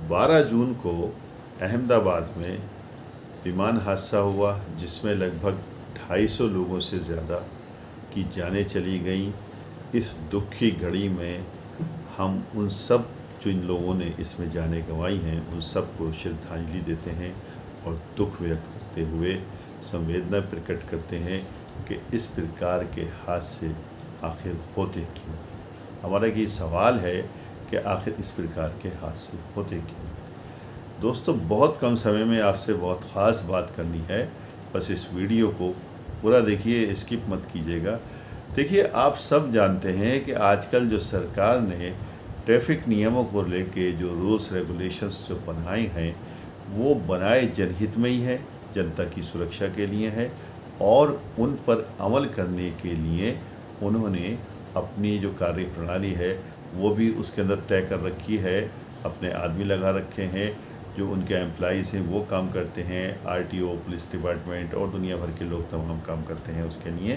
12 जून को अहमदाबाद में विमान हादसा हुआ जिसमें लगभग 250 लोगों से ज़्यादा की जानें चली गईं। इस दुख की घड़ी में हम उन सब जिन लोगों ने इसमें जानें गंवाई हैं उन सब को श्रद्धांजलि देते हैं और दुख व्यक्त करते हुए संवेदना प्रकट करते हैं कि इस प्रकार के हादसे आखिर होते क्यों। हमारा ये सवाल है कि आखिर इस प्रकार के हादसे होते क्यों। दोस्तों, बहुत कम समय में आपसे बहुत ख़ास बात करनी है, बस इस वीडियो को पूरा देखिए, स्किप मत कीजिएगा। देखिए, आप सब जानते हैं कि आजकल जो सरकार ने ट्रैफिक नियमों को लेके जो रूल्स रेगुलेशंस जो बनाए हैं वो बनाए जनहित में ही है, जनता की सुरक्षा के लिए है और उन पर अमल करने के लिए उन्होंने अपनी जो कार्य प्रणाली है वो भी उसके अंदर तय कर रखी है। अपने आदमी लगा रखे हैं, जो उनके एम्प्लॉइज़ हैं वो काम करते हैं, आरटीओ, पुलिस डिपार्टमेंट और दुनिया भर के लोग तमाम काम करते हैं उसके लिए,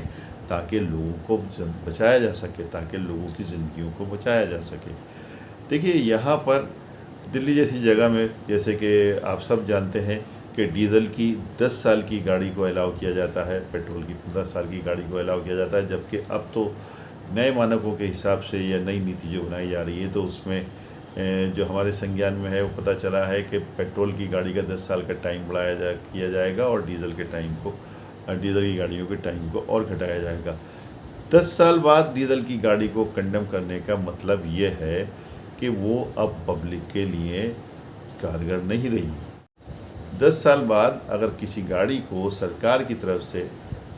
ताकि लोगों को बचाया जा सके, ताकि लोगों की ज़िंदगियों को बचाया जा सके। देखिए, यहाँ पर दिल्ली जैसी जगह में, जैसे कि आप सब जानते हैं कि डीज़ल की 10 साल की गाड़ी को अलाउ किया जाता है, पेट्रोल की 15 साल की गाड़ी को अलाउ किया जाता है, जबकि अब तो नए मानकों के हिसाब से या नई नीति जो बनाई जा रही है तो उसमें जो हमारे संज्ञान में है वो पता चला है कि पेट्रोल की गाड़ी का 10 साल का टाइम किया जाएगा और डीज़ल की गाड़ियों के टाइम को और घटाया जाएगा। 10 साल बाद डीज़ल की गाड़ी को कंडेम करने का मतलब ये है कि वो अब पब्लिक के लिए कारगर नहीं रही। 10 साल बाद अगर किसी गाड़ी को सरकार की तरफ से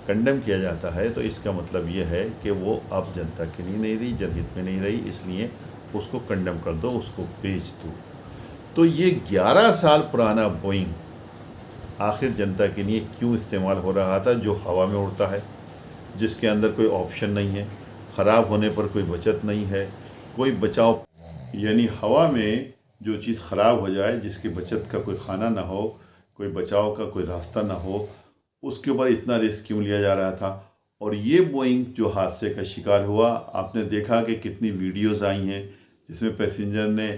कंडेम किया जाता है तो इसका मतलब ये है कि वो अब जनता के लिए नहीं रही, जनहित में नहीं रही, इसलिए उसको कंडेम कर दो, उसको बेच दो। तो ये 11 साल पुराना बोइंग आखिर जनता के लिए क्यों इस्तेमाल हो रहा था, जो हवा में उड़ता है, जिसके अंदर कोई ऑप्शन नहीं है, ख़राब होने पर कोई बचत नहीं है, कोई बचाव, यानी हवा में जो चीज़ ख़राब हो जाए जिसकी बचत का कोई खाना ना हो, कोई बचाव का कोई रास्ता ना हो, उसके ऊपर इतना रिस्क क्यों लिया जा रहा था। और ये बोइंग जो हादसे का शिकार हुआ, आपने देखा कि कितनी वीडियोस आई हैं जिसमें पैसेंजर ने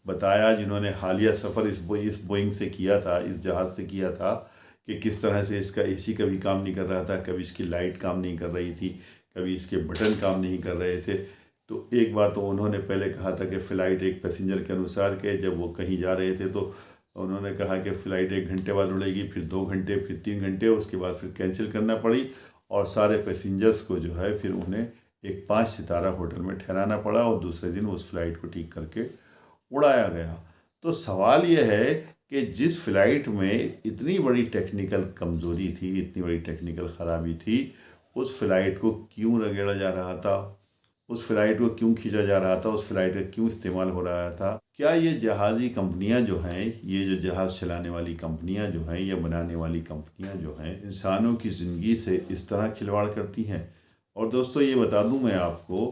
बताया, जिन्होंने हालिया सफ़र इस बोइंग से किया था, इस जहाज़ से किया था, कि किस तरह से इसका एसी कभी काम नहीं कर रहा था, कभी इसकी लाइट काम नहीं कर रही थी, कभी इसके बटन काम नहीं कर रहे थे। तो एक बार तो उन्होंने पहले कहा था कि फ़्लाइट एक पैसेंजर के अनुसार के जब वो कहीं जा रहे थे तो उन्होंने कहा कि फ़्लाइट 1 घंटे बाद उड़ेगी, फिर 2 घंटे, फिर 3 घंटे, उसके बाद फिर कैंसिल करना पड़ी और सारे पैसेंजर्स को जो है फिर उन्हें एक 5 सितारा होटल में ठहराना पड़ा और दूसरे दिन उस फ़्लाइट को ठीक करके उड़ाया गया। तो सवाल ये है कि जिस फ़्लाइट में इतनी बड़ी टेक्निकल कमज़ोरी थी, इतनी बड़ी टेक्निकल ख़राबी थी, उस फ़्लाइट को क्यों रगड़ा जा रहा था, उस फ़्लाइट को क्यों खींचा जा रहा था, उस फ़्लाइट का क्यों इस्तेमाल हो रहा था। क्या ये जहाज़ी कंपनियां जो हैं, ये जो जहाज़ चलाने वाली कंपनियां जो हैं या बनाने वाली कंपनियां जो हैं, इंसानों की ज़िंदगी से इस तरह खिलवाड़ करती हैं। और दोस्तों, ये बता दूं मैं आपको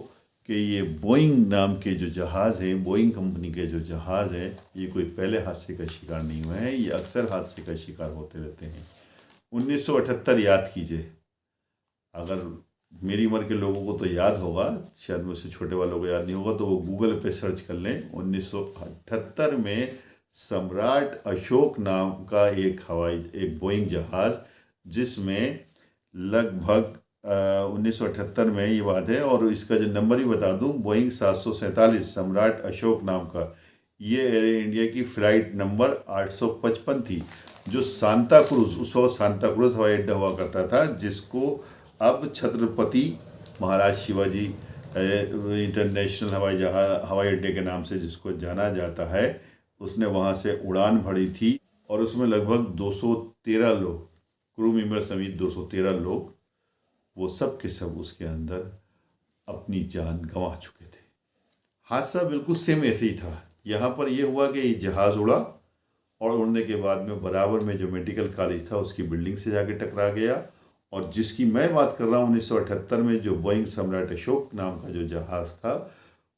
कि ये बोइंग नाम के जो जहाज़ हैं, बोइंग कंपनी के जो जहाज़ हैं, ये कोई पहले हादसे का शिकार नहीं हुए हैं, ये अक्सर हादसे का शिकार होते रहते हैं। 1978 याद कीजिए, अगर मेरी उम्र के लोगों को तो याद होगा, शायद मुझसे छोटे वालों को याद नहीं होगा, तो वो गूगल पे सर्च कर लें। 1978 में सम्राट अशोक नाम का एक बोइंग जहाज़, जिसमें लगभग 1978 में ये बात है, और इसका जो नंबर ही बता दूं, बोइंग 747 सम्राट अशोक नाम का, ये एयर इंडिया की फ़्लाइट नंबर 855 थी, जो सांता क्रूज़, उस वक्त सांता क्रूज़ हवाई अड्डा हुआ करता था, जिसको अब छत्रपति महाराज शिवाजी इंटरनेशनल हवाई अड्डे के नाम से जिसको जाना जाता है, उसने वहाँ से उड़ान भरी थी और उसमें लगभग 213 लोग, क्रू मेंबर समेत 213 लोग, वो सब के सब उसके अंदर अपनी जान गंवा चुके थे। हादसा बिल्कुल सेम ऐसे ही था। यहाँ पर यह हुआ कि जहाज़ उड़ा और उड़ने के बाद में बराबर में जो मेडिकल कॉलेज था उसकी बिल्डिंग से जाके टकरा गया, और जिसकी मैं बात कर रहा हूँ 1978 में जो बोइंग सम्राट अशोक नाम का जो जहाज़ था,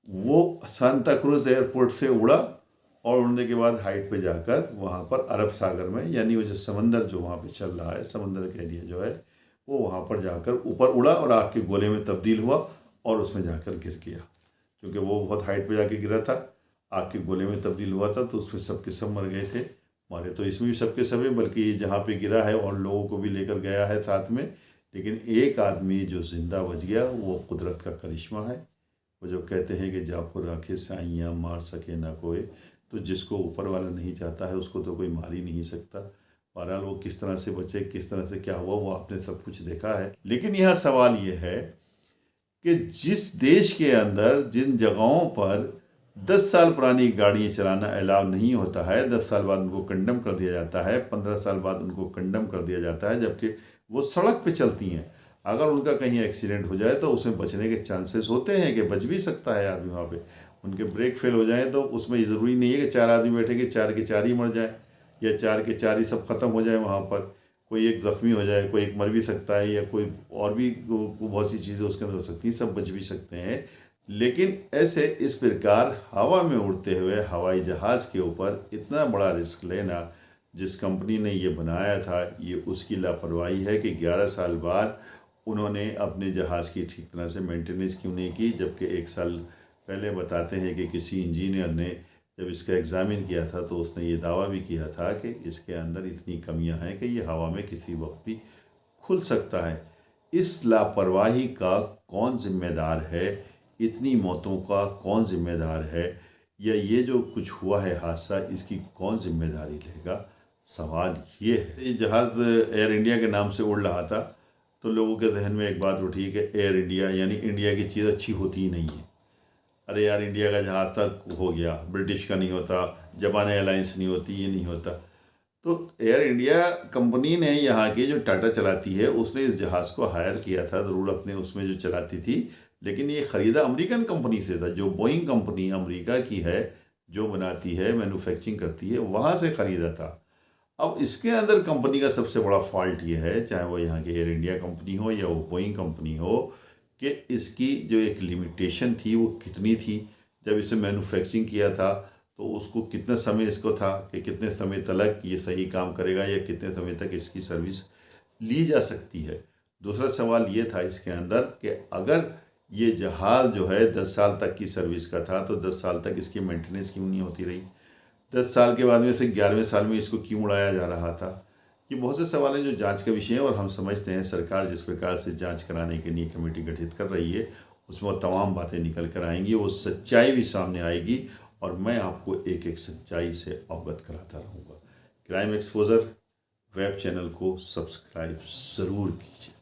वो सांता क्रूज़ एयरपोर्ट से उड़ा और उड़ने के बाद हाइट पे जाकर वहाँ पर अरब सागर में, यानी वो जो समंदर जो वहाँ पे चल रहा है, समंदर का एरिया जो है, वो वहाँ पर जाकर ऊपर उड़ा और आग के गोले में तब्दील हुआ और उसमें जाकर गिर गया, क्योंकि वो बहुत हाइट पे जाके गिरा था आग के गोले में तब्दील हुआ था, तो उसमें सबके सब मर गए थे। मारे तो इसमें भी सबके सब हैं, बल्कि ये जहाँ पे गिरा है और लोगों को भी लेकर गया है साथ में, लेकिन एक आदमी जो जिंदा बच गया वो कुदरत का करिश्मा है। वो जो कहते हैं कि जाफर आंखें साइयाँ मार सके ना कोई, तो जिसको ऊपर वाला नहीं चाहता है उसको तो कोई मार ही नहीं सकता। बहरहाल वो किस तरह से बचे, किस तरह से क्या हुआ, वो आपने सब कुछ देखा है। लेकिन यहाँ सवाल ये है कि जिस देश के अंदर जिन जगहों पर 10 साल पुरानी गाड़ियाँ चलाना अलाउ नहीं होता है, 10 साल बाद उनको कंडम कर दिया जाता है, 15 साल बाद उनको कंडम कर दिया जाता है, जबकि वो सड़क पे चलती हैं। अगर उनका कहीं एक्सीडेंट हो जाए तो उसमें बचने के चांसेस होते हैं कि बच भी सकता है आदमी वहाँ पे। उनके ब्रेक फेल हो जाए तो उसमें ये ज़रूरी नहीं है कि 4 आदमी बैठेंगे 4 के 4 ही मर जाए, या 4 के 4 ही सब खत्म हो जाए वहाँ पर। कोई एक ज़ख्मी हो जाए, कोई एक मर भी सकता है, या कोई और भी बहुत सी चीज़ें उसके अंदर हो सकती हैं, सब बच भी सकते हैं। लेकिन ऐसे इस प्रकार हवा में उड़ते हुए हवाई जहाज़ के ऊपर इतना बड़ा रिस्क लेना, जिस कंपनी ने ये बनाया था, ये उसकी लापरवाही है कि 11 साल बाद उन्होंने अपने जहाज़ की ठीक तरह से मेंटेनेंस क्यों नहीं की। जबकि 1 साल पहले बताते हैं कि किसी इंजीनियर ने जब इसका एग्ज़ामिन किया था तो उसने ये दावा भी किया था कि इसके अंदर इतनी कमियां हैं कि ये हवा में किसी वक्त भी खुल सकता है। इस लापरवाही का कौन जिम्मेदार है, इतनी मौतों का कौन जिम्मेदार है, या ये जो कुछ हुआ है हादसा, इसकी कौन जिम्मेदारी लेगा? सवाल ये है। ये जहाज़ एयर इंडिया के नाम से उड़ रहा था, तो लोगों के जहन में एक बात उठी कि एयर इंडिया यानी इंडिया की चीज़ अच्छी होती ही नहीं है। अरे यार, इंडिया का जहाज़ तक हो गया, ब्रिटिश का नहीं होता, जापान एयरलाइंस नहीं होती, ये नहीं होता। तो एयर इंडिया कंपनी ने यहाँ की जो टाटा चलाती है उसने इस जहाज़ को हायर किया था, ज़रूर अपने उसमें जो चलाती थी, लेकिन ये ख़रीदा अमेरिकन कंपनी से था। जो बोइंग कंपनी अमेरिका की है, जो बनाती है, मैन्युफैक्चरिंग करती है, वहाँ से ख़रीदा था। अब इसके अंदर कंपनी का सबसे बड़ा फॉल्ट ये है, चाहे वो यहाँ की एयर इंडिया कंपनी हो या वो बोइंग कंपनी हो, कि इसकी जो एक लिमिटेशन थी वो कितनी थी। जब इसे मैन्युफैक्चरिंग किया था तो उसको कितना समय इसको था कि कितने समय तक ये सही काम करेगा, या कितने समय तक इसकी सर्विस ली जा सकती है। दूसरा सवाल ये था इसके अंदर कि अगर ये जहाज़ जो है 10 साल तक की सर्विस का था, तो 10 साल तक इसकी मेंटेनेंस क्यों नहीं होती रही? 10 साल के बाद में से 11वें साल में इसको क्यों उड़ाया जा रहा था? ये बहुत से सवाल हैं जो जांच का विषय है, और हम समझते हैं सरकार जिस प्रकार से जांच कराने के लिए कमेटी गठित कर रही है उसमें वो तमाम बातें निकल कर आएंगी, वो सच्चाई भी सामने आएगी, और मैं आपको एक एक सच्चाई से अवगत कराता रहूँगा। क्राइम एक्सपोजर वेब चैनल को सब्सक्राइब ज़रूर कीजिए।